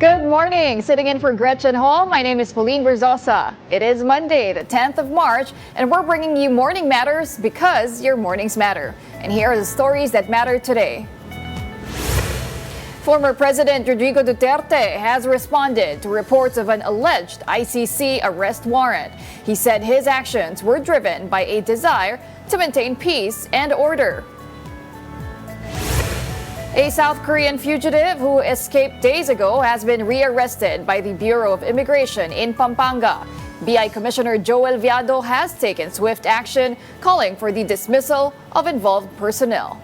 Good morning. Sitting in for Gretchen Ho, my name is Pauline Berzosa. It is Monday, the 10th of March, and we're bringing you Morning Matters because your mornings matter. And here are the stories that matter today. Former President Rodrigo Duterte has responded to reports of an alleged ICC arrest warrant. He said his actions were driven by a desire to maintain peace and order. A South Korean fugitive who escaped days ago has been rearrested by the Bureau of Immigration in Pampanga. BI Commissioner Joel Viado has taken swift action, calling for the dismissal of involved personnel.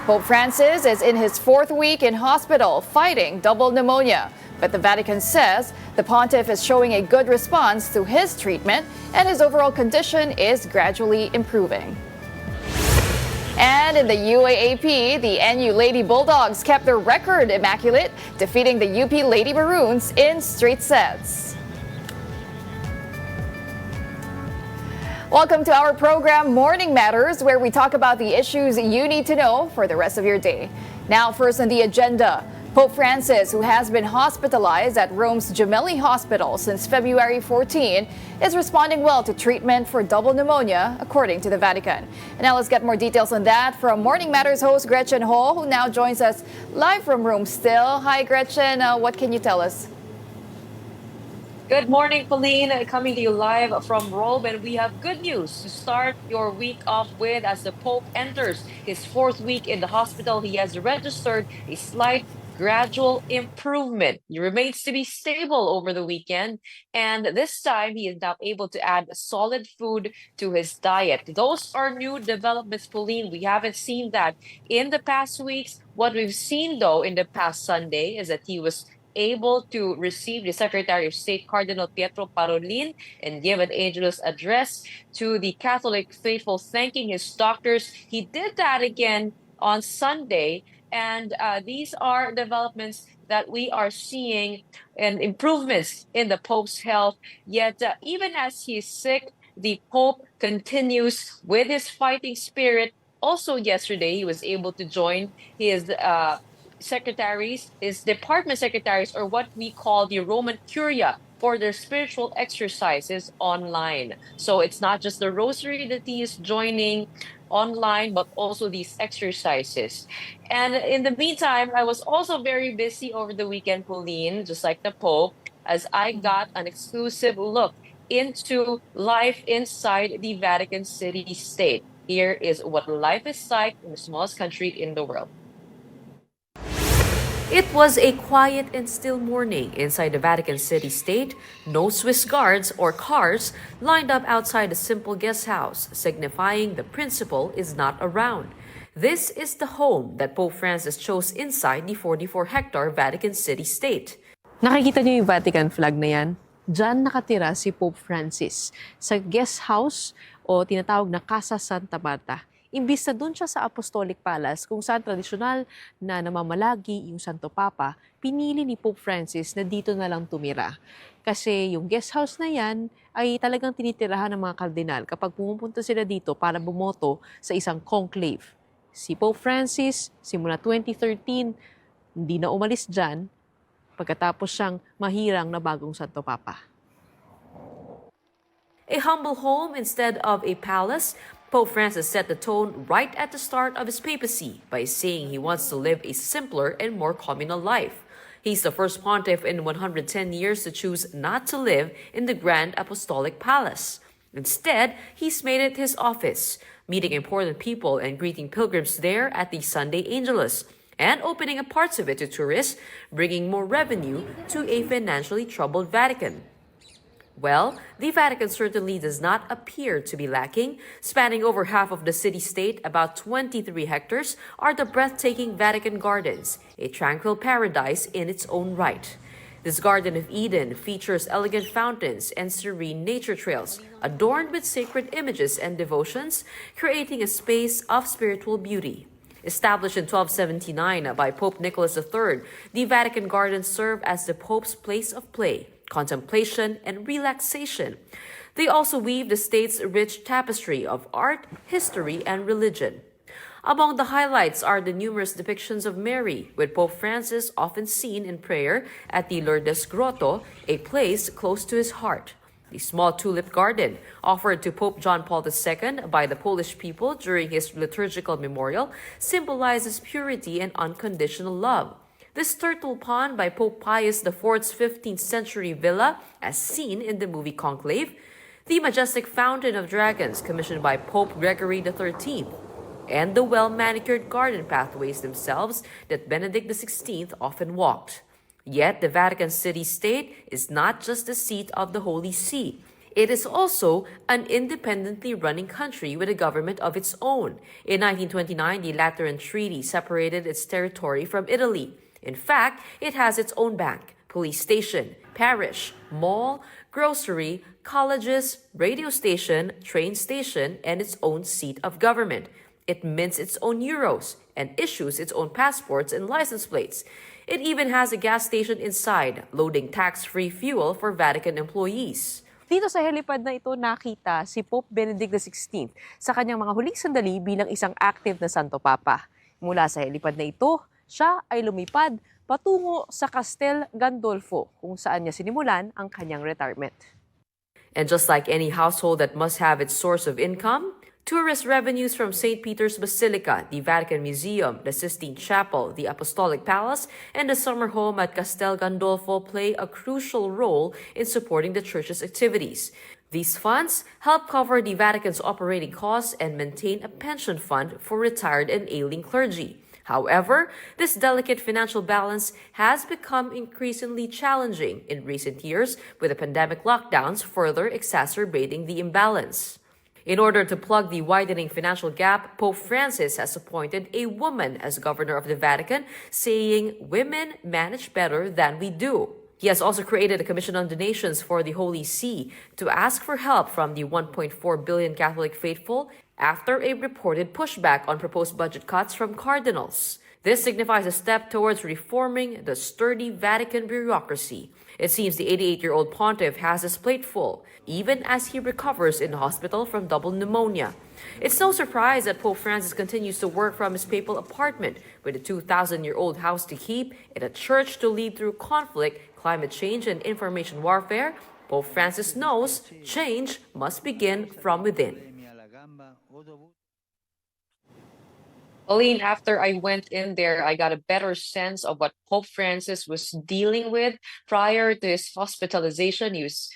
Pope Francis is in his fourth week in hospital fighting double pneumonia. But the Vatican says the pontiff is showing a good response to his treatment and his overall condition is gradually improving. And in the UAAP, the NU Lady Bulldogs kept their record immaculate, defeating the UP Lady Maroons in straight sets. Welcome to our program, Morning Matters, where we talk about the issues you need to know for the rest of your day. Now, first on the agenda, Pope Francis, who has been hospitalized at Rome's Gemelli Hospital since February 14, is responding well to treatment for double pneumonia, according to the Vatican. And now let's get more details on that from Morning Matters host Gretchen Ho, who now joins us live from Rome still. Hi, Gretchen. What can you tell us? Good morning, Pauline. Coming to you live from Rome, and we have good news to start your week off with. As the Pope enters his fourth week in the hospital, he has registered a slight gradual improvement. He remains to be stable over the weekend, and this time he is now able to add solid food to his diet. Those are new developments, Pauline. We haven't seen that in the past weeks. What we've seen, though, in the past Sunday is that he was able to receive the Secretary of State, Cardinal Pietro Parolin, and give an Angelus address to the Catholic faithful, thanking his doctors. He did that again on Sunday, and these are developments that we are seeing and improvements in the Pope's health. Yet, even as he is sick, the Pope continues with his fighting spirit. Also yesterday, he was able to join his secretaries, his department secretaries, or what we call the Roman Curia, for their spiritual exercises online. So it's not just the rosary that he is joining online, but also these exercises. And in the meantime, I was also very busy over the weekend, Pauline, just like the Pope, as I got an exclusive look into life inside the Vatican City State. Here is what life is like in the smallest country in the world. It was a quiet and still morning inside the Vatican City State. No Swiss guards or cars lined up outside a simple guest house, signifying the principal is not around. This is the home that Pope Francis chose inside the 44-hectare Vatican City State. Nakikita niyo yung Vatican flag na yan? Diyan nakatira si Pope Francis sa guest house o tinatawag na Casa Santa Marta. Imbis na doon siya sa Apostolic Palace kung saan tradisyonal na namamalagi yung Santo Papa, pinili ni Pope Francis na dito na lang tumira. Kasi yung guest house na yan ay talagang tinitirahan ng mga kardinal kapag pumupunta sila dito para bumoto sa isang conclave. Si Pope Francis, simula 2013, hindi na umalis dyan pagkatapos siyang mahirang na bagong Santo Papa. A humble home instead of a palace, Pope Francis set the tone right at the start of his papacy by saying he wants to live a simpler and more communal life. He's the first pontiff in 110 years to choose not to live in the Grand Apostolic Palace. Instead, he's made it his office, meeting important people and greeting pilgrims there at the Sunday Angelus, and opening up parts of it to tourists, bringing more revenue to a financially troubled Vatican. Well, the Vatican certainly does not appear to be lacking. Spanning over half of the city-state, about 23 hectares, are the breathtaking Vatican Gardens, a tranquil paradise in its own right. This Garden of Eden features elegant fountains and serene nature trails, adorned with sacred images and devotions, creating a space of spiritual beauty. Established in 1279 by Pope Nicholas III, the Vatican Gardens serve as the Pope's place of play, contemplation, and relaxation. They also weave the state's rich tapestry of art, history, and religion. Among the highlights are the numerous depictions of Mary, with Pope Francis often seen in prayer at the Lourdes Grotto, a place close to his heart. The small tulip garden, offered to Pope John Paul II by the Polish people during his liturgical memorial, symbolizes purity and unconditional love. This turtle pond by Pope Pius IV's 15th century villa, as seen in the movie Conclave, the majestic fountain of dragons commissioned by Pope Gregory XIII, and the well-manicured garden pathways themselves that Benedict XVI often walked. Yet the Vatican City-State is not just the seat of the Holy See. It is also an independently running country with a government of its own. In 1929, the Lateran Treaty separated its territory from Italy. In fact, it has its own bank, police station, parish, mall, grocery, colleges, radio station, train station, and its own seat of government. It mints its own euros and issues its own passports and license plates. It even has a gas station inside, loading tax-free fuel for Vatican employees. Dito sa helipad na ito nakita si Pope Benedict XVI sa kanyang mga huling sandali bilang isang active na Santo Papa. Mula sa helipad na ito, siya ay lumipad patungo sa Castel Gandolfo kung saan niya sinimulan ang kanyang retirement. And just like any household that must have its source of income, tourist revenues from St. Peter's Basilica, the Vatican Museum, the Sistine Chapel, the Apostolic Palace, and the summer home at Castel Gandolfo play a crucial role in supporting the church's activities. These funds help cover the Vatican's operating costs and maintain a pension fund for retired and ailing clergy. However, this delicate financial balance has become increasingly challenging in recent years, with the pandemic lockdowns further exacerbating the imbalance. In order to plug the widening financial gap, Pope Francis has appointed a woman as governor of the Vatican, saying women manage better than we do. He has also created a commission on donations for the Holy See to ask for help from the 1.4 billion Catholic faithful after a reported pushback on proposed budget cuts from cardinals. This signifies a step towards reforming the sturdy Vatican bureaucracy. It seems the 88-year-old pontiff has his plate full, even as he recovers in the hospital from double pneumonia. It's no surprise that Pope Francis continues to work from his papal apartment, with a 2,000-year-old house to keep and a church to lead through conflict, climate change, and information warfare. Pope Francis knows change must begin from within. Pauline, after I went in there, I got a better sense of what Pope Francis was dealing with prior to his hospitalization. He was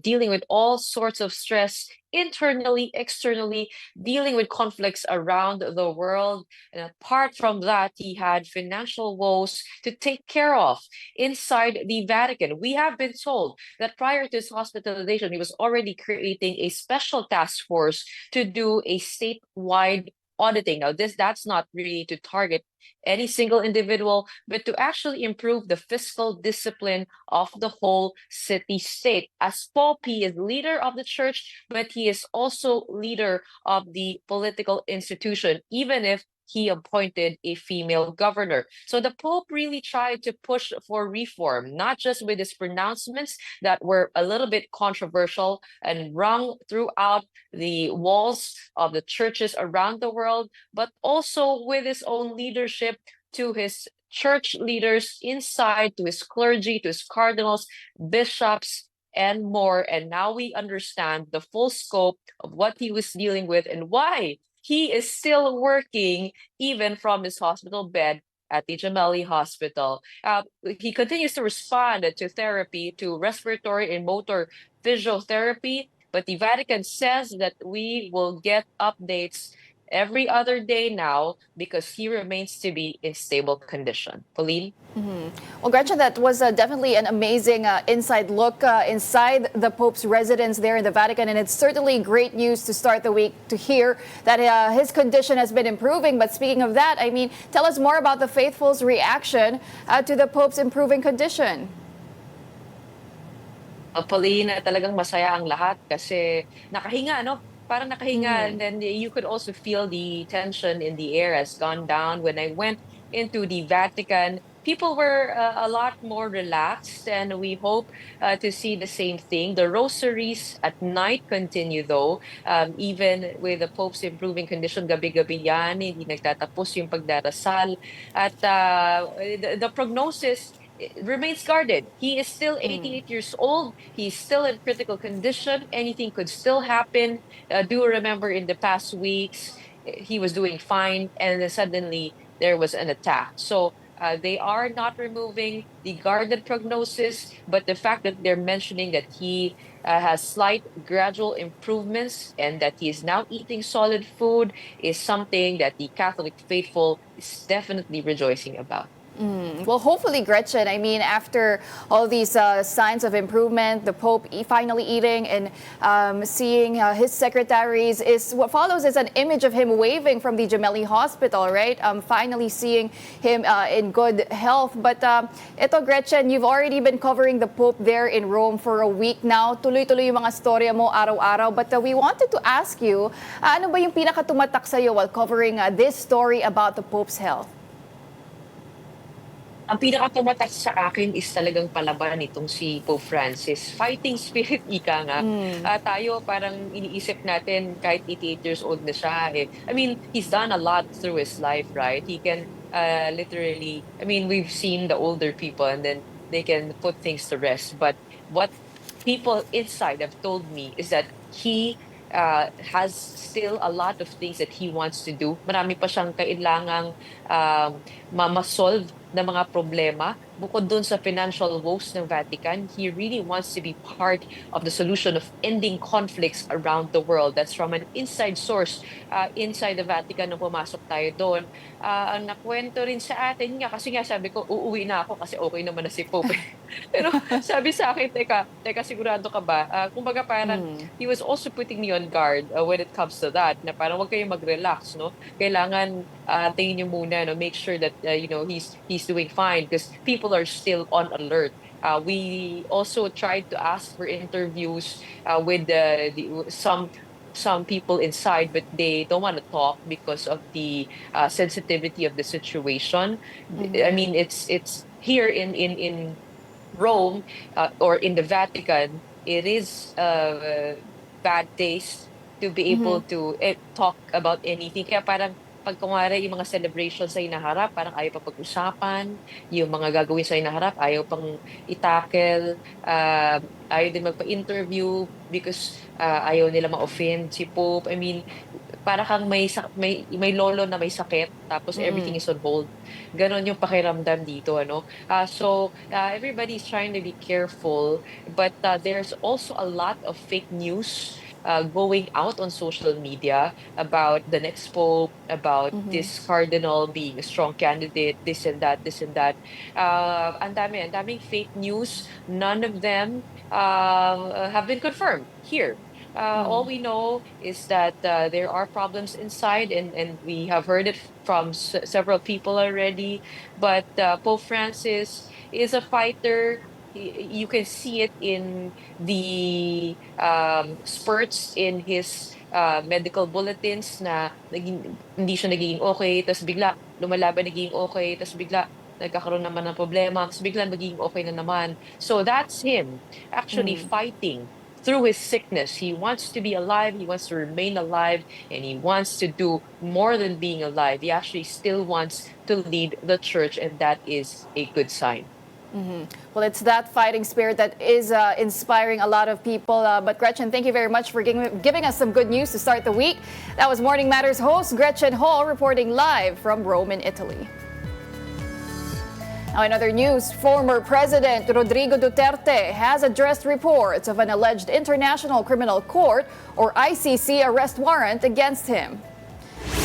dealing with all sorts of stress internally, externally, dealing with conflicts around the world. And apart from that, he had financial woes to take care of inside the Vatican. We have been told that prior to his hospitalization, he was already creating a special task force to do a statewide auditing. Now, that's not really to target any single individual, but to actually improve the fiscal discipline of the whole city-state. As Pope, he is leader of the church, but he is also leader of the political institution, even if he appointed a female governor. So the Pope really tried to push for reform, not just with his pronouncements that were a little bit controversial and rung throughout the walls of the churches around the world, but also with his own leadership to his church leaders inside, to his clergy, to his cardinals, bishops, and more. And now we understand the full scope of what he was dealing with and why he is still working even from his hospital bed at the Gemelli Hospital. He continues to respond to therapy, to respiratory and motor physiotherapy, but the Vatican says that we will get updates every other day now because he remains to be in stable condition. Pauline? Well, Gretchen, that was definitely an amazing inside look inside the Pope's residence there in the Vatican. And it's certainly great news to start the week to hear that his condition has been improving. But speaking of that, I mean, tell us more about the faithful's reaction to the Pope's improving condition. Pauline, talagang masaya ang lahat kasi nakahinga, no? Parang nakahinga, and then you could also feel the tension in the air has gone down. When I went into the Vatican, people were a lot more relaxed, and we hope to see the same thing. The rosaries at night continue though, even with the Pope's improving condition, gabi-gabi yan, hindi nagtatapos yung pagdarasal. At the prognosis remains guarded. He is still 88 years old. He's still in critical condition. Anything could still happen. Do remember in the past weeks, he was doing fine, and then suddenly there was an attack. So they are not removing the guarded prognosis, but the fact that they're mentioning that he has slight gradual improvements and that he is now eating solid food is something that the Catholic faithful is definitely rejoicing about. Well, hopefully, Gretchen, I mean, after all these signs of improvement, the Pope finally eating and seeing his secretaries, is what follows is an image of him waving from the Gemelli Hospital, right? Finally seeing him in good health. But ito, Gretchen, you've already been covering the Pope there in Rome for a week now. Tuloy-tuloy yung mga storya mo araw-araw. But we wanted to ask you, ano ba yung pinakatumatak sa'yo while covering this story about the Pope's health? Ang pinakatumatak sa akin is talagang palaban nitong si Pope Francis. Fighting spirit, ika nga. Tayo parang iniisip natin kahit 88 years old na siya. I mean, he's done a lot through his life, right? He can literally, I mean, we've seen the older people and then they can put things to rest. But what people inside have told me is that he has still a lot of things that he wants to do. Marami pa siyang kailangang ma-solve na mga problema. Bukod dun sa financial woes ng Vatican, he really wants to be part of the solution of ending conflicts around the world. That's from an inside source inside the Vatican nung pumasok tayo doon. Ang nakwento rin sa atin nga, kasi nga sabi ko, uuwi na ako kasi okay naman na si Pope. Pero sabi sa akin, teka, sigurado ka ba? Kumbaga parang, he was also putting me on guard when it comes to that, na parang huwag kayong mag-relax, no? Kailangan tingin niyo muna, no? Make sure that, he's doing fine because people are still on alert. We also tried to ask for interviews with some people inside, but they don't want to talk because of the sensitivity of the situation. I mean, it's here in Rome or in the Vatican. It is bad taste to be able to talk about anything. Kaya parang pag kunwari yung mga celebrations sa inaharap, parang ayaw pa pag-usapan, yung mga gagawin sa inaharap, ayaw pang itakel, ayaw din magpa-interview because ayaw nila ma-offend si Pope. I mean, para kang may lolo na may sakit, tapos everything is on hold. Ganon yung pakiramdam dito, ano? So, everybody's trying to be careful, but there's also a lot of fake news going out on social media about the next pope, about this cardinal being a strong candidate, this and that, this and that. Ang daming fake news. None of them have been confirmed here. All we know is that there are problems inside, and we have heard it from several people already. But Pope Francis is a fighter. You can see it in the spurts in his medical bulletins na hindi siya nagiging okay, tapos bigla lumalaban nagiging okay, tapos bigla nagkakaroon naman ng problema, tapos bigla magiging okay na naman. So that's him actually fighting through his sickness. He wants to be alive, he wants to remain alive, and he wants to do more than being alive. He actually still wants to lead the church, and that is a good sign. Well, it's that fighting spirit that is inspiring a lot of people. But Gretchen, thank you very much for giving us some good news to start the week. That was Morning Matters host Gretchen Ho reporting live from Rome in Italy. Now, in other news, former President Rodrigo Duterte has addressed reports of an alleged International Criminal Court, or ICC, arrest warrant against him.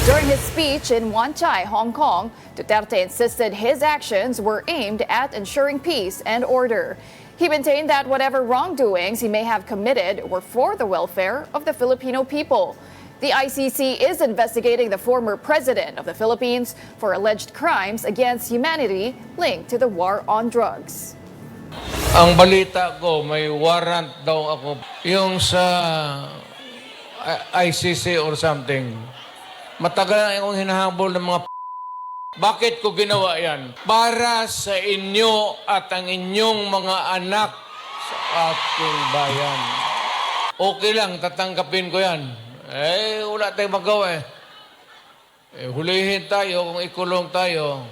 During his speech in Wan Chai, Hong Kong, Duterte insisted his actions were aimed at ensuring peace and order. He maintained that whatever wrongdoings he may have committed were for the welfare of the Filipino people. The ICC is investigating the former president of the Philippines for alleged crimes against humanity linked to the war on drugs. Ang balita ko, may warrant daw ako. Yung sa ICC or something. Matagal na akong hinahabol ng mga Bakit ko ginawa yan? Para sa inyo at ang inyong mga anak sa ating bayan. Okay lang, tatanggapin ko yan. Wala tayong magawa hulihin tayo kung ikulong tayo.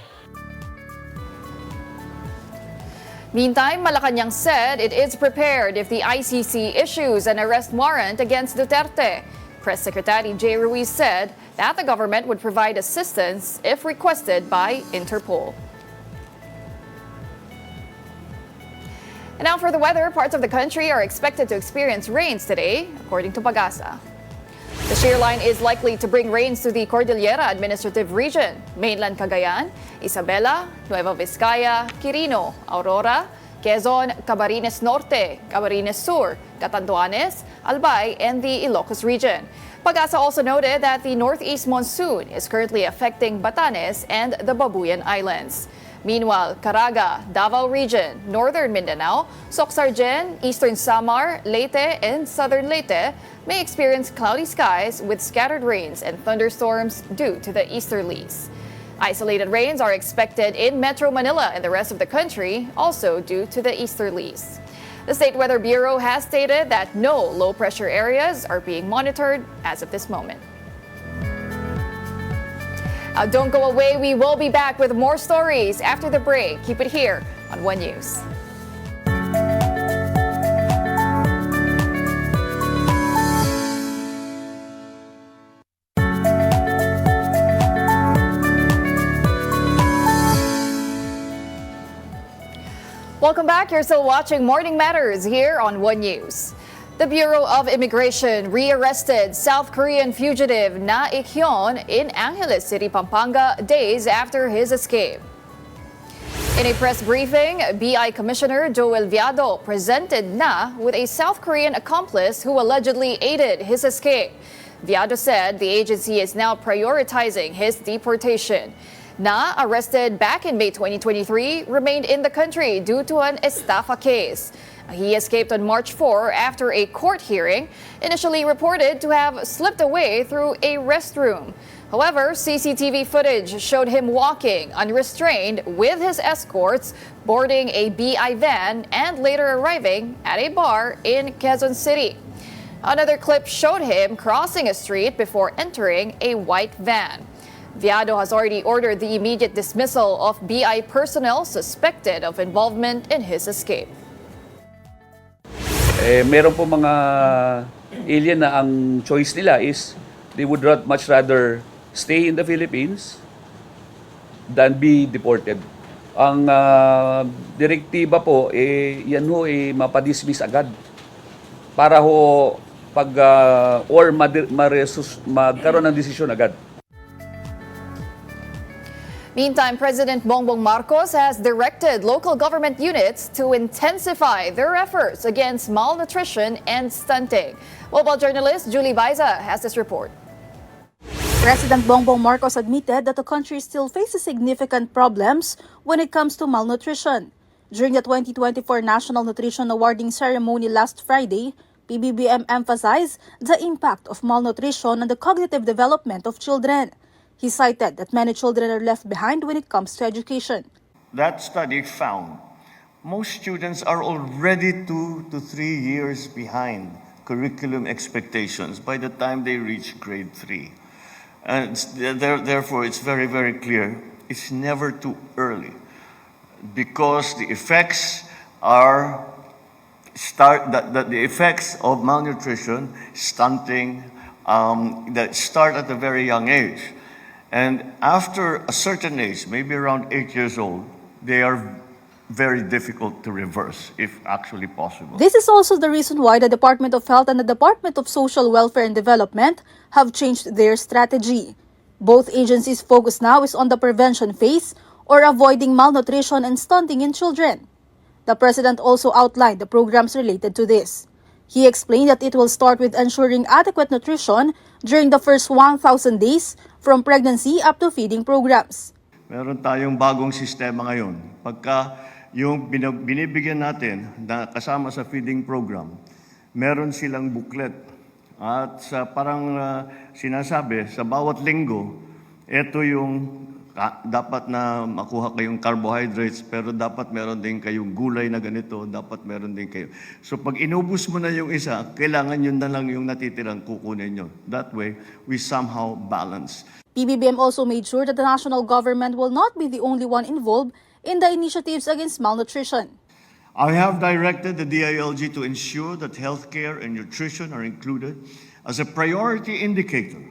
Meantime, Malacanang said it is prepared if the ICC issues an arrest warrant against Duterte. Press Secretary J. Ruiz said that the government would provide assistance if requested by Interpol. And now for the weather, parts of the country are expected to experience rains today, according to Pagasa. The shear line is likely to bring rains to the Cordillera Administrative Region, mainland Cagayan, Isabela, Nueva Vizcaya, Quirino, Aurora, Quezon, Camarines Norte, Camarines Sur, Catanduanes, Albay, and the Ilocos region. Pagasa also noted that the northeast monsoon is currently affecting Batanes and the Babuyan Islands. Meanwhile, Caraga, Davao Region, Northern Mindanao, Soxargen, Eastern Samar, Leyte, and Southern Leyte may experience cloudy skies with scattered rains and thunderstorms due to the easterlies. Isolated rains are expected in Metro Manila and the rest of the country, also due to the easterlies. The State Weather Bureau has stated that no low-pressure areas are being monitored as of this moment. Don't go away. We will be back with more stories after the break. Keep it here on One News. Welcome back. You're still watching Morning Matters here on One News. The Bureau of Immigration rearrested South Korean fugitive Na Ik-hyun in Angeles City, Pampanga, days after his escape. In a press briefing, BI Commissioner Joel Viado presented Na with a South Korean accomplice who allegedly aided his escape. Viado said the agency is now prioritizing his deportation. Na, arrested back in May 2023, remained in the country due to an estafa case. He escaped on March 4 after a court hearing, initially reported to have slipped away through a restroom. However, CCTV footage showed him walking unrestrained with his escorts, boarding a BI van, and later arriving at a bar in Quezon City. Another clip showed him crossing a street before entering a white van. Viado has already ordered the immediate dismissal of BI personnel suspected of involvement in his escape. Meron po mga alien na ang choice nila is they would much rather stay in the Philippines than be deported. Ang direktiba po, yan ho mapadismiss agad para ho magkaroon ng desisyon agad. Meantime, President Bongbong Marcos has directed local government units to intensify their efforts against malnutrition and stunting. Mobile journalist Julie Baiza has this report. President Bongbong Marcos admitted that the country still faces significant problems when it comes to malnutrition. During the 2024 National Nutrition Awarding Ceremony last Friday, PBBM emphasized the impact of malnutrition on the cognitive development of children. He cited that many children are left behind when it comes to education. That study found most students are already 2 to 3 years behind curriculum expectations by the time they reach grade 3. And therefore, it's very, very clear it's never too early because the effects the effects of malnutrition, stunting, that start at a very young age. And after a certain age, maybe around 8 years old, they are very difficult to reverse, if actually possible. This is also the reason why the Department of Health and the Department of Social Welfare and Development have changed their strategy. Both agencies' focus now is on the prevention phase or avoiding malnutrition and stunting in children. The President also outlined the programs related to this. He explained that it will start with ensuring adequate nutrition during the first 1,000 days from pregnancy up to feeding programs. Meron tayong bagong sistema ngayon. Pagka yung binibigyan natin na kasama sa feeding program, meron silang booklet. At sa parang sinasabi, sa bawat linggo, ito yung dapat na makuha kayong carbohydrates, pero dapat meron din kayong gulay na ganito, dapat meron din kayo. So pag inubos mo na yung isa, kailangan yun na lang yung natitirang kukunin nyo. That way, we somehow balance. PBBM also made sure that the national government will not be the only one involved in the initiatives against malnutrition. I have directed the DILG to ensure that healthcare and nutrition are included as a priority indicator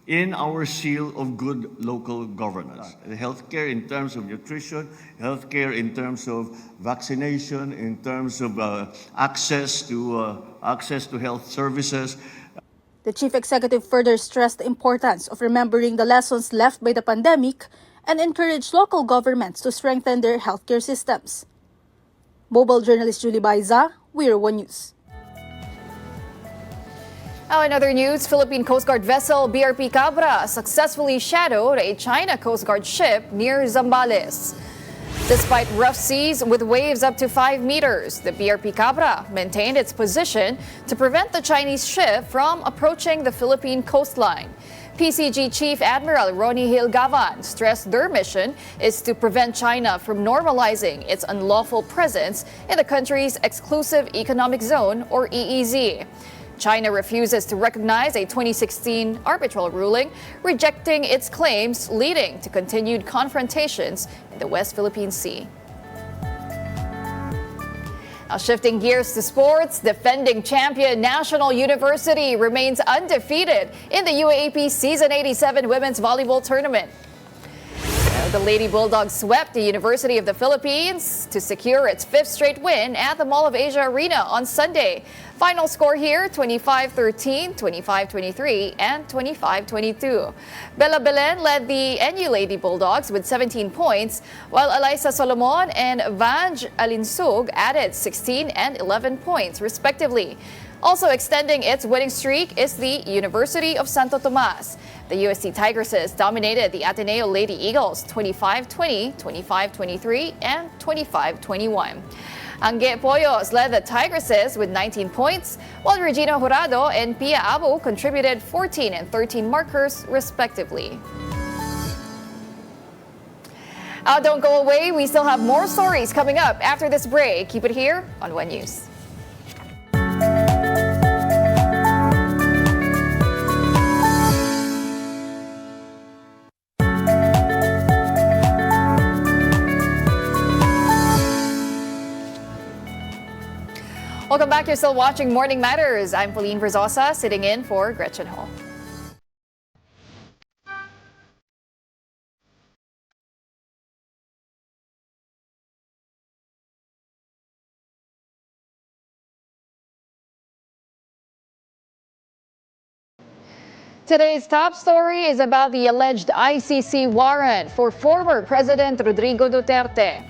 in our seal of good local governance. Healthcare in terms of nutrition, healthcare in terms of vaccination, in terms of access to health services. The chief executive further stressed the importance of remembering the lessons left by the pandemic and encouraged local governments to strengthen their healthcare systems. Mobile journalist Julie Baiza, We're One News. Now, in other news, Philippine Coast Guard vessel BRP Cabra successfully shadowed a China Coast Guard ship near Zambales. Despite rough seas with waves up to 5 meters, the BRP Cabra maintained its position to prevent the Chinese ship from approaching the Philippine coastline. PCG Chief Admiral Ronnie Hill Gavan stressed their mission is to prevent China from normalizing its unlawful presence in the country's exclusive economic zone, or EEZ. China refuses to recognize a 2016 arbitral ruling, rejecting its claims, leading to continued confrontations in the West Philippine Sea. Now, shifting gears to sports, defending champion National University remains undefeated in the UAAP Season 87 Women's Volleyball Tournament. The Lady Bulldogs swept the University of the Philippines to secure its 5th straight win at the Mall of Asia Arena on Sunday. Final score here, 25-13, 25-23, and 25-22. Bella Belen led the NU Lady Bulldogs with 17 points, while Eliza Solomon and Vange Alinsug added 16 and 11 points, respectively. Also extending its winning streak is the University of Santo Tomas. The UST Tigresses dominated the Ateneo Lady Eagles 25-20, 25-23, and 25-21. Angge Poyos led the Tigresses with 19 points, while Regina Jurado and Pia Abu contributed 14 and 13 markers, respectively. Don't go away. We still have more stories coming up after this break. Keep it here on One News. Welcome back. You're still watching Morning Matters. I'm Pauline Verzosa, sitting in for Gretchen Ho. Today's top story is about the alleged ICC warrant for former President Rodrigo Duterte.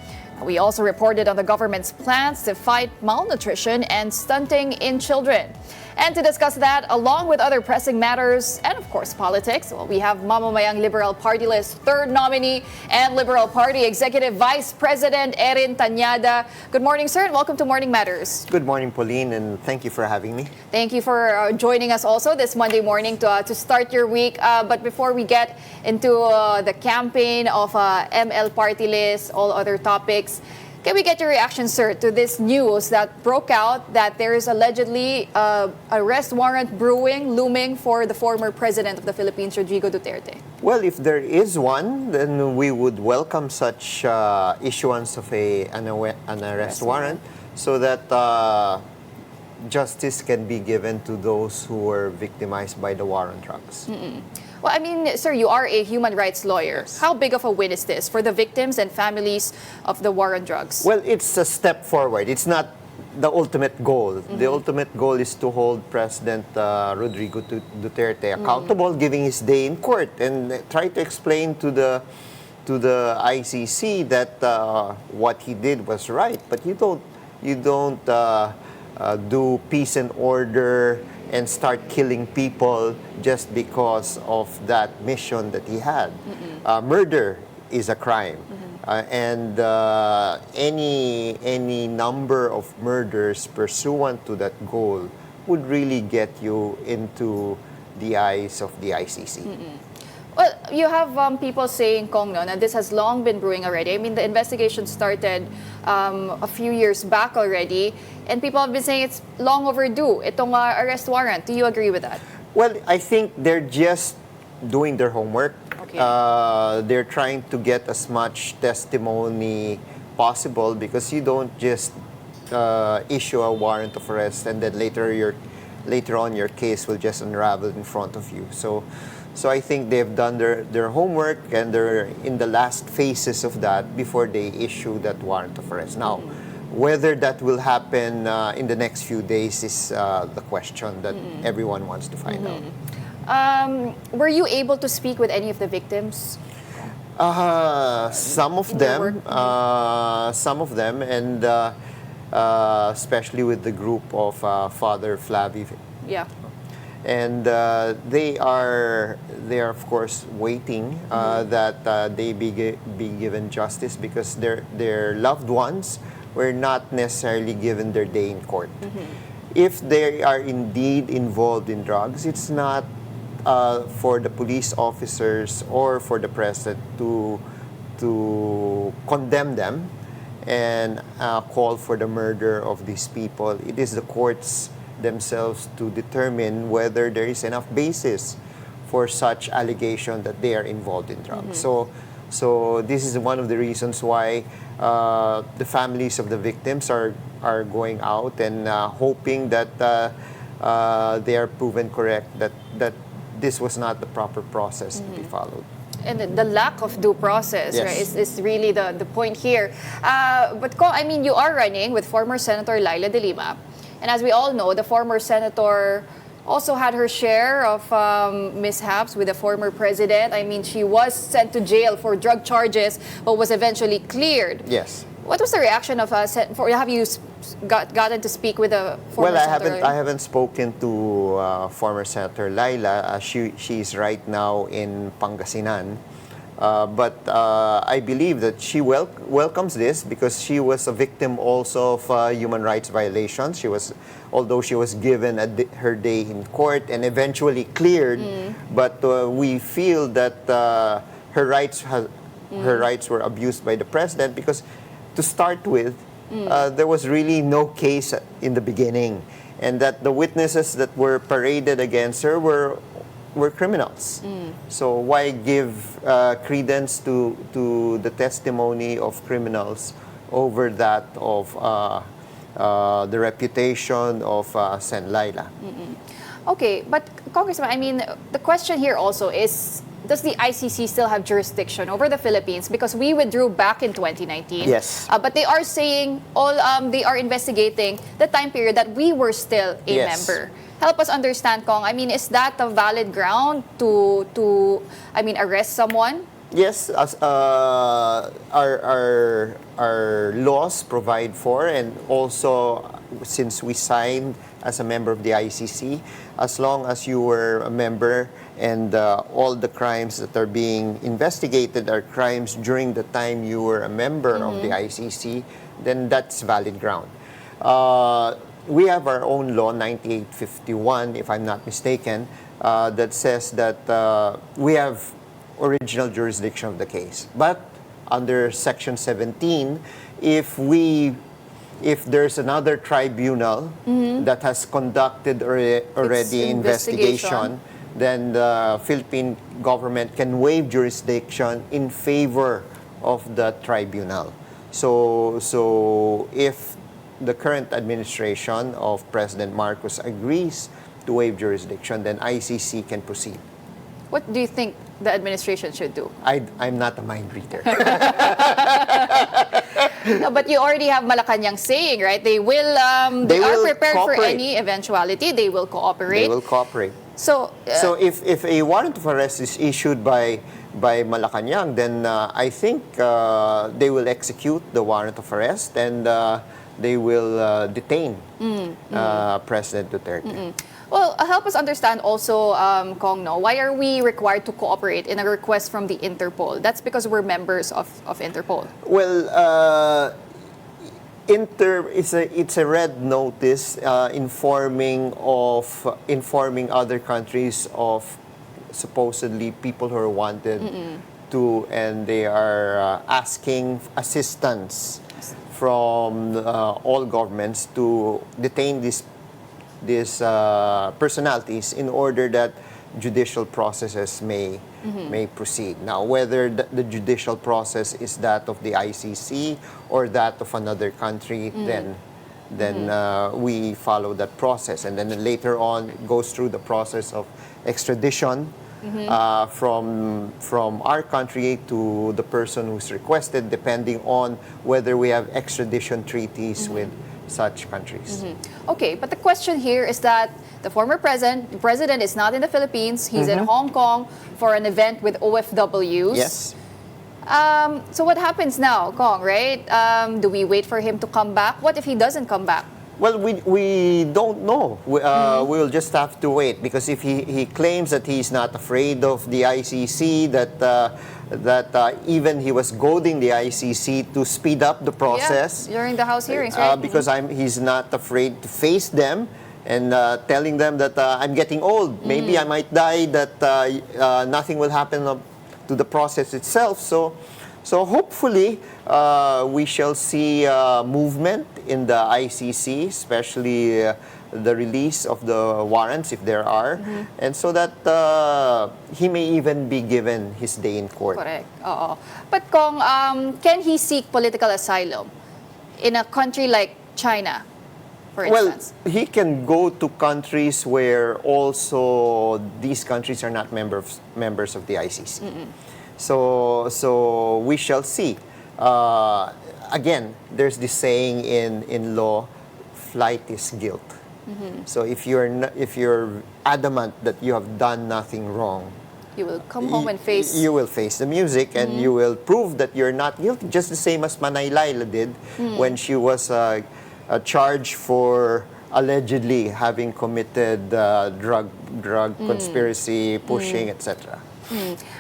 We also reported on the government's plans to fight malnutrition and stunting in children. And to discuss that, along with other pressing matters and, of course, politics, we have Mamamayang Liberal Party List third nominee and Liberal Party Executive Vice President Erin Tanada. Good morning, sir, and welcome to Morning Matters. Good morning, Pauline, and thank you for having me. Thank you for joining us also this Monday morning to start your week. But before we get into the campaign of ML Party List, all other topics, can we get your reaction, sir, to this news that broke out that there is allegedly arrest warrant looming for the former president of the Philippines, Rodrigo Duterte? Well, if there is one, then we would welcome such issuance of an arrest warrant so that justice can be given to those who were victimized by the war on drugs. Well, I mean, sir, you are a human rights lawyer. Yes. How big of a win is this for the victims and families of the war on drugs? Well, it's a step forward. It's not the ultimate goal. The ultimate goal is to hold President Rodrigo Duterte accountable, giving his day in court, and try to explain to the ICC that what he did was right. But you don't do peace and order and start killing people just because of that mission that he had. Murder is a crime. And any number of murders pursuant to that goal would really get you into the eyes of the ICC. Well, you have people saying, Kong, no, that this has long been brewing already. I mean, the investigation started a few years back already, and people have been saying it's long overdue. Itong arrest warrant. Do you agree with that? Well, I think they're just doing their homework. Okay. They're trying to get as much testimony possible, because you don't just issue a warrant of arrest and then later on your case will just unravel in front of you. So I think they've done their homework, and they're in the last phases of that before they issue that warrant of arrest. Now, whether that will happen in the next few days is the question that everyone wants to find out. Were you able to speak with any of the victims? Some of In your them, and especially with the group of Father Flavi. Yeah. And they are of course waiting that they be given justice, because their loved ones were not necessarily given their day in court. If they are indeed involved in drugs, it's not for the police officers or for the president to condemn them and call for the murder of these people. It is the courts themselves to determine whether there is enough basis for such allegation that they are involved in drugs. So this is one of the reasons why the families of the victims are going out and hoping that they are proven correct, that this was not the proper process to be followed. And the lack of due process, Yes. right, is really the point here. But Kong, I mean, you are running with former Senator Laila de Lima. And as we all know, the former senator also had her share of mishaps with the former president. I mean, she was sent to jail for drug charges, but was eventually cleared. Yes. What was the reaction of have you gotten to speak with the former Well, senator? I haven't spoken to former Senator Laila. She's right now in Pangasinan. But I believe that she welcomes this, because she was a victim also of human rights violations. Although she was given her day in court and eventually cleared, but we feel that her rights were abused by the president, because to start with, there was really no case in the beginning, and that the witnesses that were paraded against her were criminals. So why give credence to the testimony of criminals over that of the reputation of Sen. Laila? Okay, but Congressman, I mean, the question here also is, does the ICC still have jurisdiction over the Philippines? Because we withdrew back in 2019. Yes. But they are saying they are investigating the time period that we were still a Yes. member. Help us understand, Kong. I mean, is that a valid ground to arrest someone? Yes, as our laws provide for, and also since we signed as a member of the ICC, as long as you were a member and all the crimes that are being investigated are crimes during the time you were a member of the ICC, then that's valid ground. We have our own law, 9851, if I'm not mistaken, that says that we have original jurisdiction of the case. But under Section 17, if there's another tribunal that has conducted already investigation, then the Philippine government can waive jurisdiction in favor of the tribunal. So if the current administration of President Marcos agrees to waive jurisdiction, then ICC can proceed. What do you think the administration should do? I'm not a mind reader. No, but you already have Malacanang saying, right? They are prepared for cooperate. any eventuality. They will cooperate. They will cooperate. So if a warrant of arrest is issued by Malacanang, then I think they will execute the warrant of arrest, and they will detain President Duterte. Well, help us understand also, Kong, no, why are we required to cooperate in a request from the Interpol? That's because we're members of Interpol. Well, it's a red notice informing other countries of supposedly people who are wanted to, and they are asking assistance from all governments to detain these personalities in order that judicial processes may proceed. Now, whether the judicial process is that of the ICC or that of another country, then we follow that process, and then later on it goes through the process of extradition from our country to the person who's requested, depending on whether we have extradition treaties with such countries. Okay, but the question here is that the former president is not in the Philippines. He's in Hong Kong for an event with OFWs. Yes. So what happens now, Kong, right? Do we wait for him to come back? What if he doesn't come back? Well, we don't know. We'll just have to wait, because if he claims that he's not afraid of the ICC, that even he was goading the ICC to speed up the process. Yeah, during the House hearings, right? Because he's not afraid to face them and telling them that I'm getting old. Maybe I might die, that nothing will happen to the process itself. So hopefully we shall see movement in the ICC, especially the release of the warrants, if there are, and so that he may even be given his day in court. Correct. But Kong, can he seek political asylum in a country like China, for instance? Well, he can go to countries where also these countries are not members of the ICC. So we shall see. Again, there's this saying in law, flight is guilt. So if you're adamant that you have done nothing wrong, You will come home and face... You will face the music, and you will prove that you're not guilty, just the same as Manay Laila did when she was charged for allegedly having committed drug conspiracy, pushing, etc.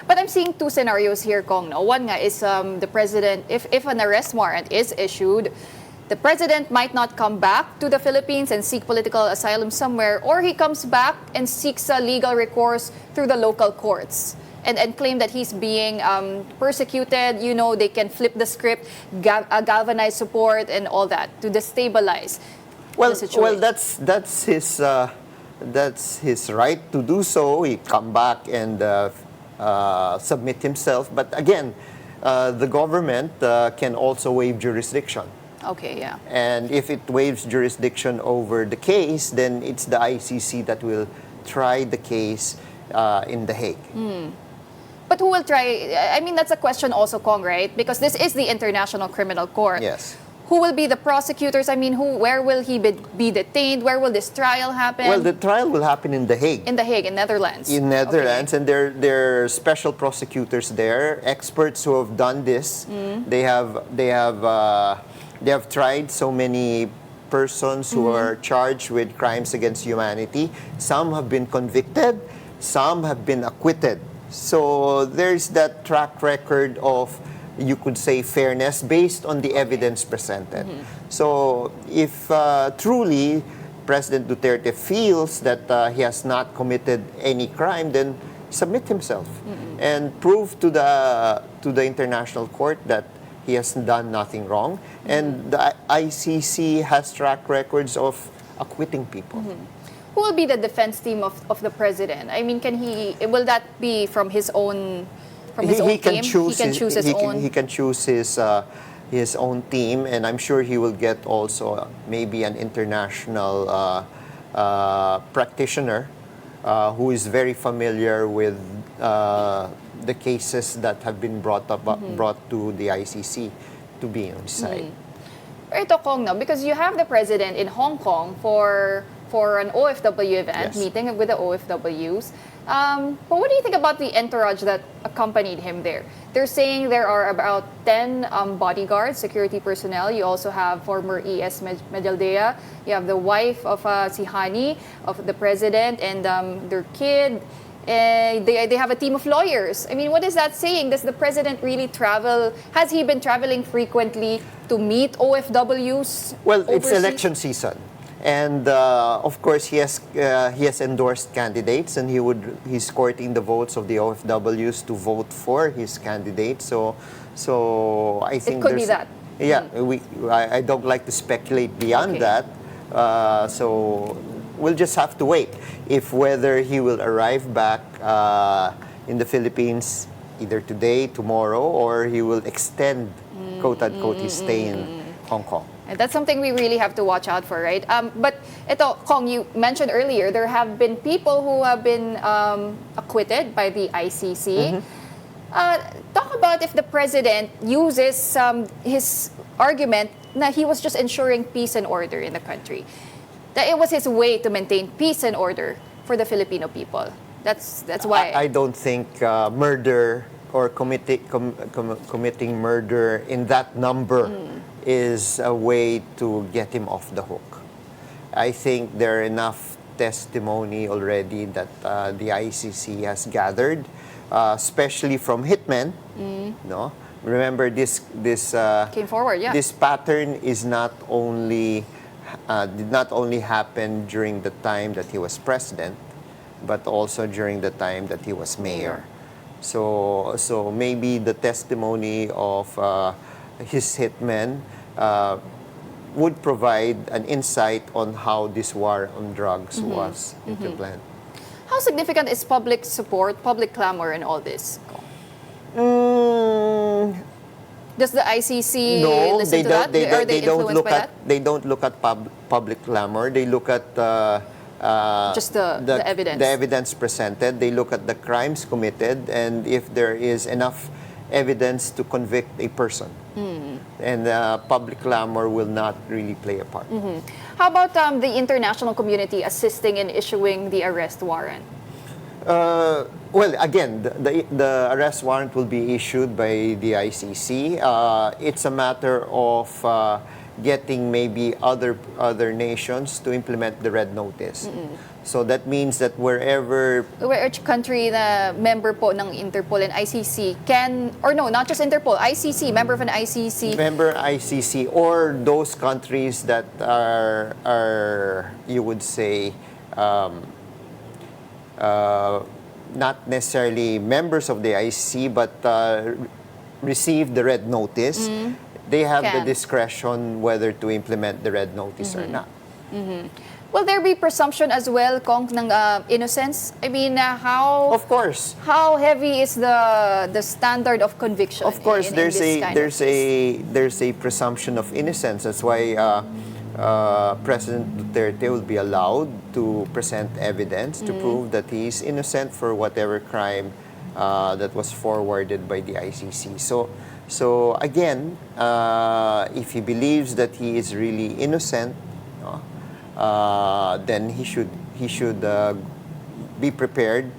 But I'm seeing two scenarios here, Kong. No? One nga is the president, if an arrest warrant is issued, the president might not come back to the Philippines and seek political asylum somewhere, or he comes back and seeks a legal recourse through the local courts and claim that he's being persecuted. You know, they can flip the script, galvanize support and all that to destabilize the situation. Well, that's his right to do so. He come back and submit himself. But again, the government can also waive jurisdiction. Okay, yeah. And if it waives jurisdiction over the case, then it's the ICC that will try the case in The Hague. But who will try? I mean, that's a question also, Kong, right? Because this is the International Criminal Court. Yes. Who will be the prosecutors? I mean, where will he be detained? Where will this trial happen? Well, the trial will happen in The Hague. In The Hague, in Netherlands. In Netherlands, and there are special prosecutors there, experts who have done this. They have tried so many persons who are charged with crimes against humanity. Some have been convicted, some have been acquitted. So there's that track record of, you could say, fairness based on the evidence presented. So if truly President Duterte feels that he has not committed any crime, then submit himself and prove to the International Court that he has done nothing wrong. And the ICC has track records of acquitting people. Who will be the defense team of the president? I mean, will that be from his own team? He can choose his own team, and I'm sure he will get also maybe an international practitioner who is very familiar with the cases that have been brought to the ICC to be on his side. Ito, Kong, no? Because you have the president in Hong Kong for an OFW event, meeting with the OFWs. But what do you think about the entourage that accompanied him there? They're saying there are about 10 bodyguards, security personnel. You also have former ES Medialdea. You have the wife of si Hani, of the president, and their kid. They have a team of lawyers. I mean, what is that saying? Does the president really travel? Has he been traveling frequently to meet OFWs? Well, it's overseas? election season. And of course, he has endorsed candidates, and he's courting the votes of the OFWs to vote for his candidate. So I think could be that. Yeah, I don't like to speculate beyond that. So we'll just have to wait if whether he will arrive back in the Philippines either today, tomorrow, or he will extend, quote unquote, his stay in Hong Kong. And that's something we really have to watch out for, right? But ito, Kong, you mentioned earlier, there have been people who have been acquitted by the ICC. Talk about if the president uses his argument that he was just ensuring peace and order in the country. That it was his way to maintain peace and order for the Filipino people. That's why. I don't think murder or committing murder in that number is a way to get him off the hook. I think there are enough testimony already that the ICC has gathered, especially from hitmen. No, remember this Came forward, yeah. This pattern is not only did not only happen during the time that he was president, but also during the time that he was mayor. So maybe the testimony of his hitmen would provide an insight on how this war on drugs was implemented. How significant is public support, public clamor in all this? Does the ICC listen to that? Are they influenced by that? They don't look at public clamor. They look at just the evidence. The evidence presented. They look at the crimes committed, and if there is enough evidence to convict a person. And public clamor will not really play a part. How about the international community assisting in issuing the arrest warrant? Well, again, the arrest warrant will be issued by the ICC. It's a matter of getting maybe other nations to implement the red notice. So that means that wherever Which country na member po ng Interpol and ICC can, or no, not just Interpol, ICC, member of an ICC. Member ICC, or those countries that are you would say, not necessarily members of the ICC, but receive the red notice, they have the discretion whether to implement the red notice or not. Will there be presumption as well, Kong, ng innocence? I mean, how... Of course. How heavy is the standard of conviction? Of course, in there's this there's a presumption of innocence. That's why President Duterte will be allowed to present evidence to prove that he is innocent for whatever crime that was forwarded by the ICC. So again, if he believes that he is really innocent, then he should be prepared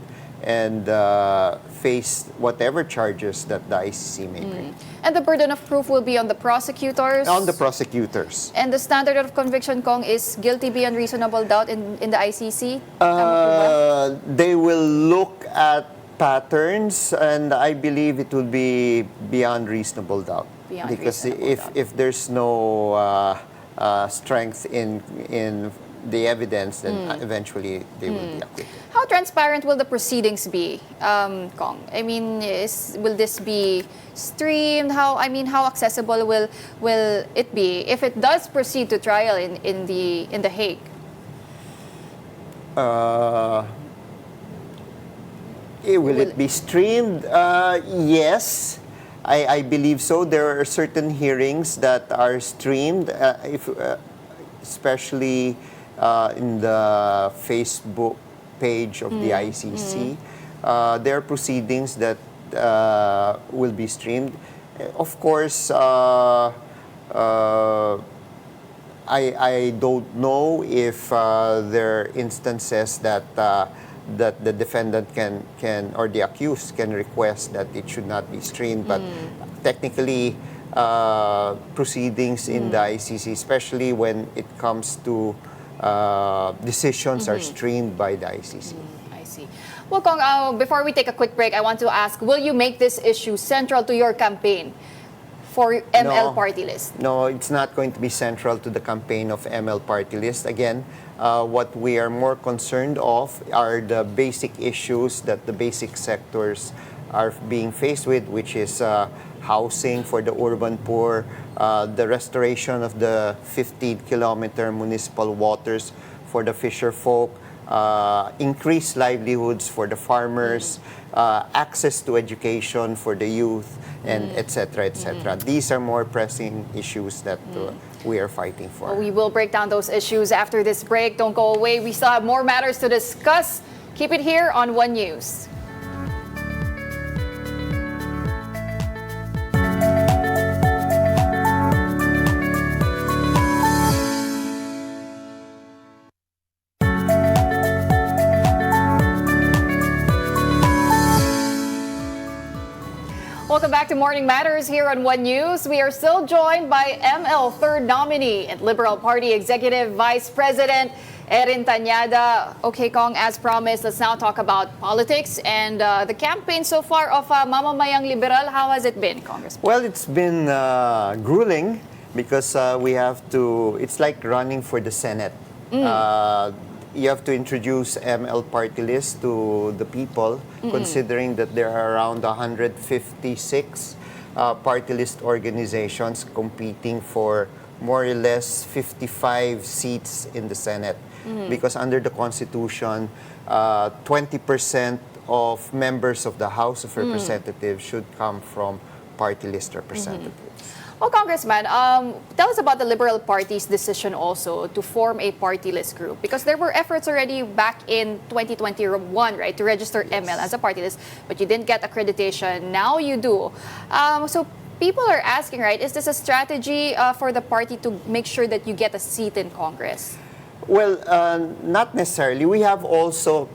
and face whatever charges that the ICC may bring. And the burden of proof will be on the prosecutors? On the prosecutors. And the standard of conviction, Kong, is guilty beyond reasonable doubt in the ICC? They will look at patterns, and I believe it will be beyond reasonable doubt. Because if there's no strength in the evidence, then eventually they will be acquitted. How transparent will the proceedings be, Kong? I mean, will this be streamed? How accessible will it be if it does proceed to trial in the Hague? Will it be streamed? Yes, I believe so. There are certain hearings that are streamed, especially in the Facebook page of the ICC. There are proceedings that will be streamed. Of course, I don't know if there are instances that the defendant can or the accused can request that it should not be streamed, but technically proceedings in the ICC, especially when it comes to decisions, are streamed by the ICC. I see. Well, Kong, before we take a quick break, I want to ask, will you make this issue central to your campaign for ML No. party list? No, it's not going to be central to the campaign of ML party list. Again, what we are more concerned of are the basic issues that the basic sectors are being faced with, which is housing for the urban poor, the restoration of the 15-kilometer municipal waters for the fisher folk, increased livelihoods for the farmers, access to education for the youth, and etc., etc. These are more pressing issues that we are fighting for. We will break down those issues after this break. Don't go away. We still have more matters to discuss. Keep it here on One News. Welcome back to Morning Matters here on One News. We are still joined by ML third nominee and Liberal Party Executive Vice President Erin Tanada. Okay, Kong, as promised, let's now talk about politics and the campaign so far of Mamamayang Liberal. How has it been, Congressman? Well, it's been grueling because we have to, it's like running for the Senate. You have to introduce ML party list to the people, considering that there are around 156 party list organizations competing for more or less 55 seats in the Senate. Because under the Constitution, 20% of members of the House of Representatives should come from party list representatives. Well, Congressman, tell us about the Liberal Party's decision also to form a party list group, because there were efforts already back in 2021, right, to register ML as a party list, but you didn't get accreditation. Now you do. So people are asking, right, is this a strategy for the party to make sure that you get a seat in Congress? Well, not necessarily. We have also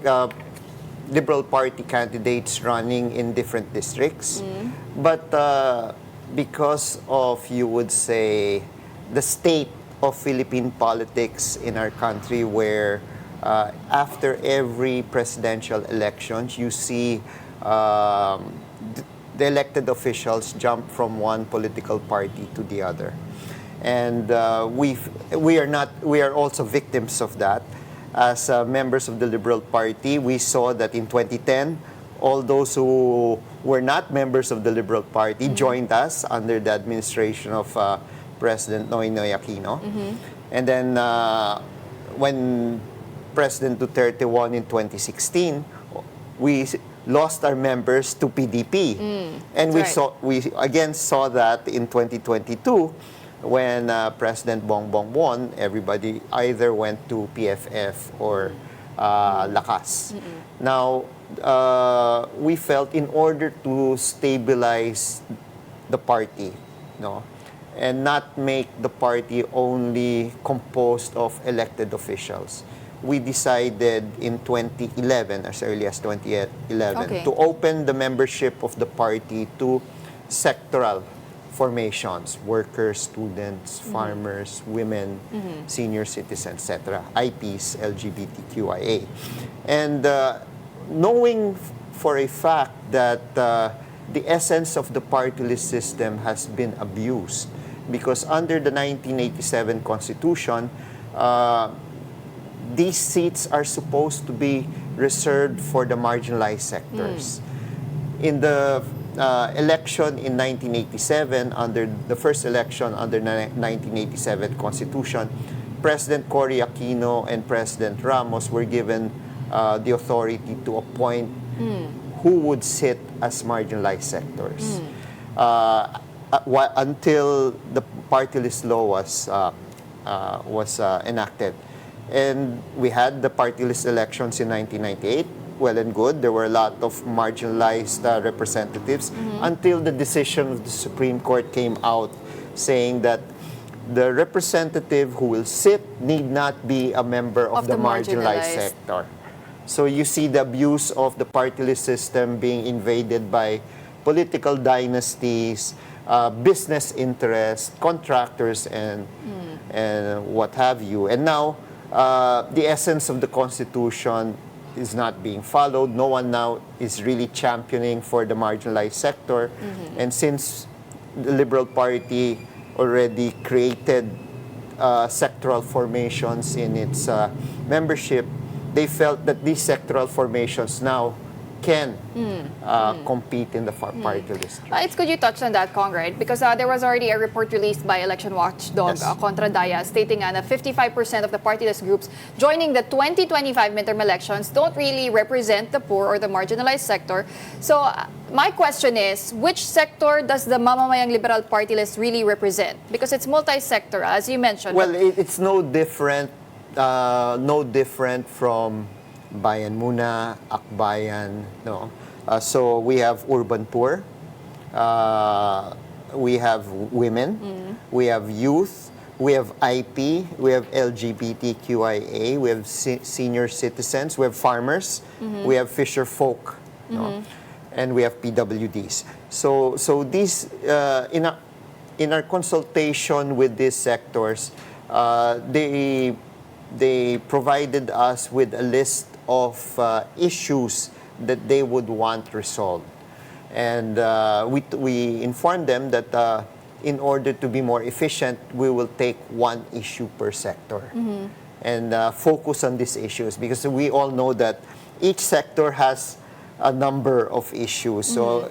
Liberal Party candidates running in different districts, but because of, you would say, the state of Philippine politics in our country, where after every presidential election, you see the elected officials jump from one political party to the other. And we are also victims of that. As members of the Liberal Party, we saw that in 2010, all those who were not members of the Liberal Party joined us under the administration of President Noynoy Aquino. And then when President Duterte won in 2016, we lost our members to PDP. And we again saw that in 2022 when President Bongbong won. Everybody either went to PFF or Lakas. Now, we felt in order to stabilize the party, and not make the party only composed of elected officials, we decided in 2011, as early as 2011, to open the membership of the party to sectoral formations: workers, students, farmers, women, senior citizens, etc., IPs, LGBTQIA. And knowing for a fact that the essence of the party list system has been abused, because under the 1987 Constitution, these seats are supposed to be reserved for the marginalized sectors. In the election in 1987, under the first election under the 1987 Constitution, President Cory Aquino and President Ramos were given the authority to appoint who would sit as marginalized sectors until the party list law was enacted. And we had the party list elections in 1998. Well and good. There were a lot of marginalized representatives until the decision of the Supreme Court came out saying that the representative who will sit need not be a member of the marginalized sector. So you see the abuse of the party list system being invaded by political dynasties, business interests, contractors, and what have you. And now, the essence of the Constitution is not being followed. No one now is really championing for the marginalized sector. And since the Liberal Party already created sectoral formations in its membership, they felt that these sectoral formations now can compete in the party list. It's good you touched on that, Kong, right? Because there was already a report released by election watchdog Yes. Contra Daya stating that 55% of the party list groups joining the 2025 midterm elections don't really represent the poor or the marginalized sector. So my question is, which sector does the Mamamayang Liberal Party list really represent? Because it's multi-sector, as you mentioned. Well, it's no different from Bayan Muna, Akbayan, no. So we have urban poor, we have women, we have youth, we have IP, we have LGBTQIA, we have senior citizens, we have farmers, we have fisher folk, no? And we have PWDs. So these in our consultation with these sectors, they provided us with a list of issues that they would want resolved. And we informed them that in order to be more efficient, we will take one issue per sector and focus on these issues, because we all know that each sector has a number of issues. So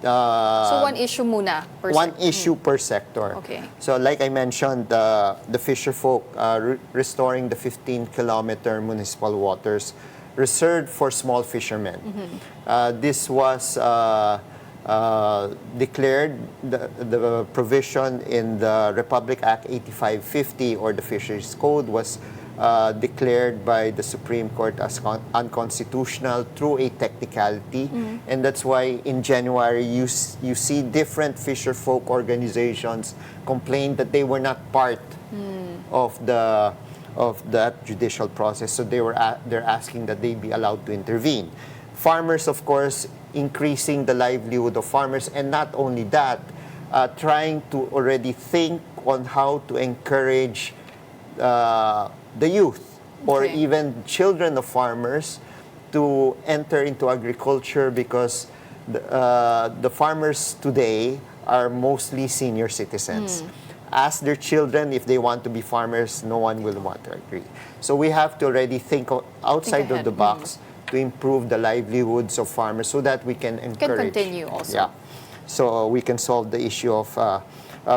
one issue muna per one sector. issue per sector. Okay. So like I mentioned, the fisher folk restoring the 15-kilometer municipal waters reserved for small fishermen. This was declared, the provision in the Republic Act 8550 or the Fisheries Code was declared by the Supreme Court as unconstitutional through a technicality. And that's why in January you see different fisher folk organizations complain that they were not part of that judicial process. So they're asking that they be allowed to intervene. Farmers, of course, increasing the livelihood of farmers, and not only that, trying to already think on how to encourage the youth or Okay. even children of farmers to enter into agriculture, because the farmers today are mostly senior citizens. Ask their children if they want to be farmers, no one will want to agree. So we have to already think outside of ahead. the box to improve the livelihoods of farmers so that we can encourage. continue also. Yeah. So we can solve the issue of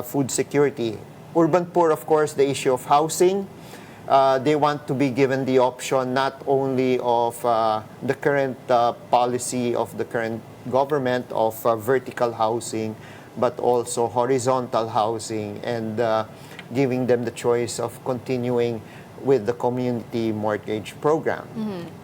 food security. Urban poor, of course, the issue of housing. They want to be given the option not only of the current policy of the current government of vertical housing, but also horizontal housing, and giving them the choice of continuing with the community mortgage program.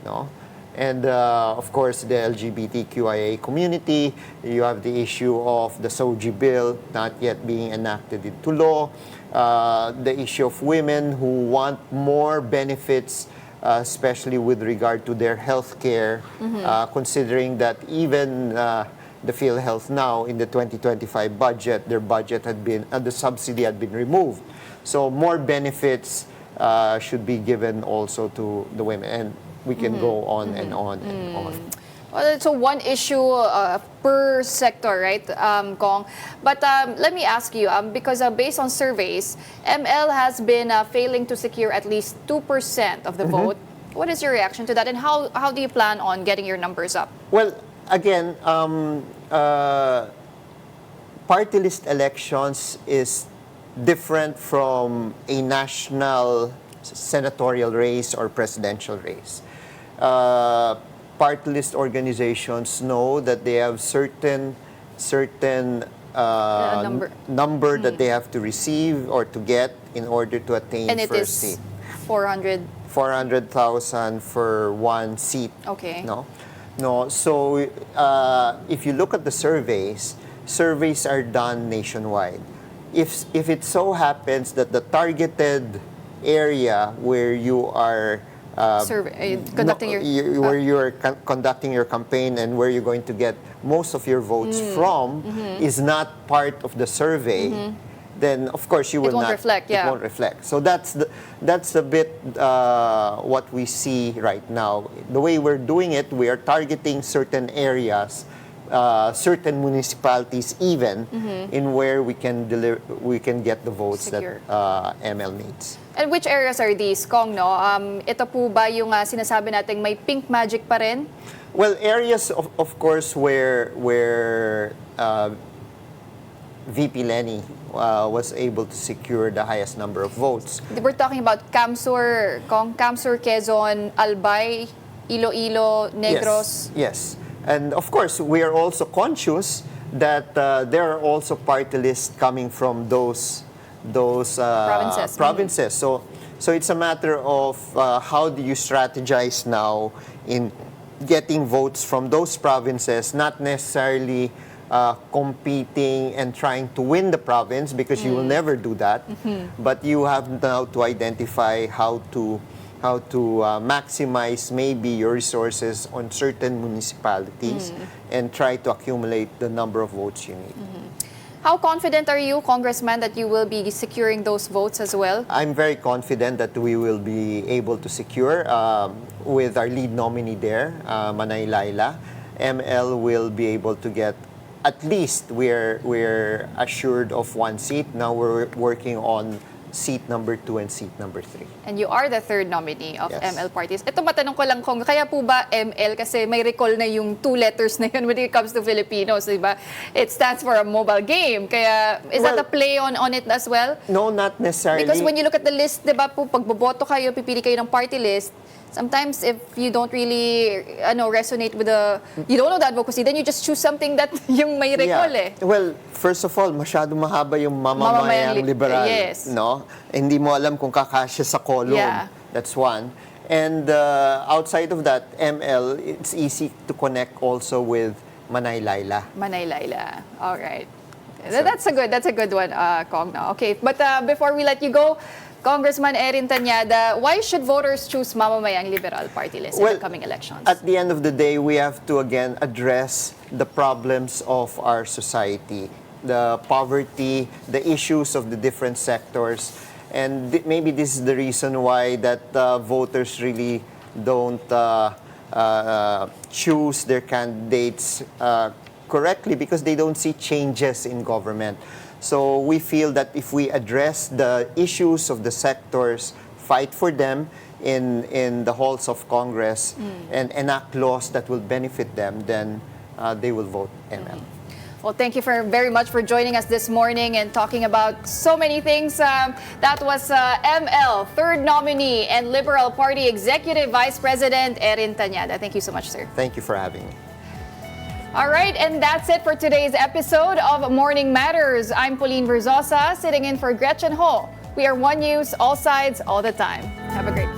No? And of course, the LGBTQIA community, you have the issue of the SOGI bill not yet being enacted into law, the issue of women who want more benefits, especially with regard to their health care, considering that even the PhilHealth now in the 2025 budget, their budget had been, the subsidy had been removed. So more benefits should be given also to the women. And we can go on and on and on. Well, so one issue per sector, right, Kong? But let me ask you, because based on surveys, ML has been failing to secure at least 2% of the vote. What is your reaction to that, and how do you plan on getting your numbers up? Well, again, party list elections is different from a national senatorial race or presidential race. Party list organizations know that they have certain number that they have to receive or to get in order to attain And it first is seat. 400,000 for one seat. Okay. No. So if you look at the surveys are done nationwide. If it so happens that the targeted area where you are conducting where you're conducting your campaign and where you're going to get most of your votes from is not part of the survey, then of course you will won't not reflect, it won't reflect. So that's a bit what we see right now. The way we're doing it, we are targeting certain areas certain municipalities even in where we can get the votes Secure. that ML needs. And which areas are these, Kong, no? Ito po ba yung sinasabi nating may pink magic pa rin? Well, areas of course where VP Lenny was able to secure the highest number of votes. We're talking about Camsur, Kong, Camsur, Quezon, Albay, Iloilo, Negros. Yes. And of course, we are also conscious that there are also party lists coming from those provinces. So it's a matter of how do you strategize now in getting votes from those provinces, not necessarily competing and trying to win the province, because you will never do that. But you have now to identify how to maximize maybe your resources on certain municipalities and try to accumulate the number of votes you need. How confident are you, Congressman, that you will be securing those votes as well? I'm very confident that we will be able to secure with our lead nominee there, Manay Laila. ML will be able to get, at least we're assured of one seat. Now we're working on seat number 2 and seat number 3. And you are the third nominee of Yes. ML parties. Ito, matanong ko lang, Kong, kaya po ba ML? Kasi may recall na yung 2 letters na yun when it comes to Filipinos, di ba? It stands for a mobile game. Kaya, is that a play on it as well? No, not necessarily. Because when you look at the list, di ba po, pag boboto kayo, pipili kayo ng party list, sometimes if you don't really resonate with you don't know the advocacy, then you just choose something that yung may recall eh. Well, first of all, masyado mahaba yung mamamayang liberal. Yes. No? Hindi mo alam kung kakasya sa column. Yeah. That's one. And outside of that, ML, it's easy to connect also with Manay Laila. Manay Laila. All right. That's a good one, Kong. No? Okay, but before we let you go, Congressman Erin Tanada, why should voters choose Mamamayang Liberal Party list in the coming elections? At the end of the day, we have to again address the problems of our society, the poverty, the issues of the different sectors, and maybe this is the reason why that voters really don't choose their candidates correctly, because they don't see changes in government. So we feel that if we address the issues of the sectors, fight for them in the halls of Congress, and enact laws that will benefit them, then they will vote ML. Well, thank you very much for joining us this morning and talking about so many things. That was ML, third nominee and Liberal Party Executive Vice President Erin Tanada. Thank you so much, sir. Thank you for having me. All right, and that's it for today's episode of Morning Matters. I'm Pauline Verzosa, sitting in for Gretchen Ho. We are One News, all sides, all the time. Have a great day.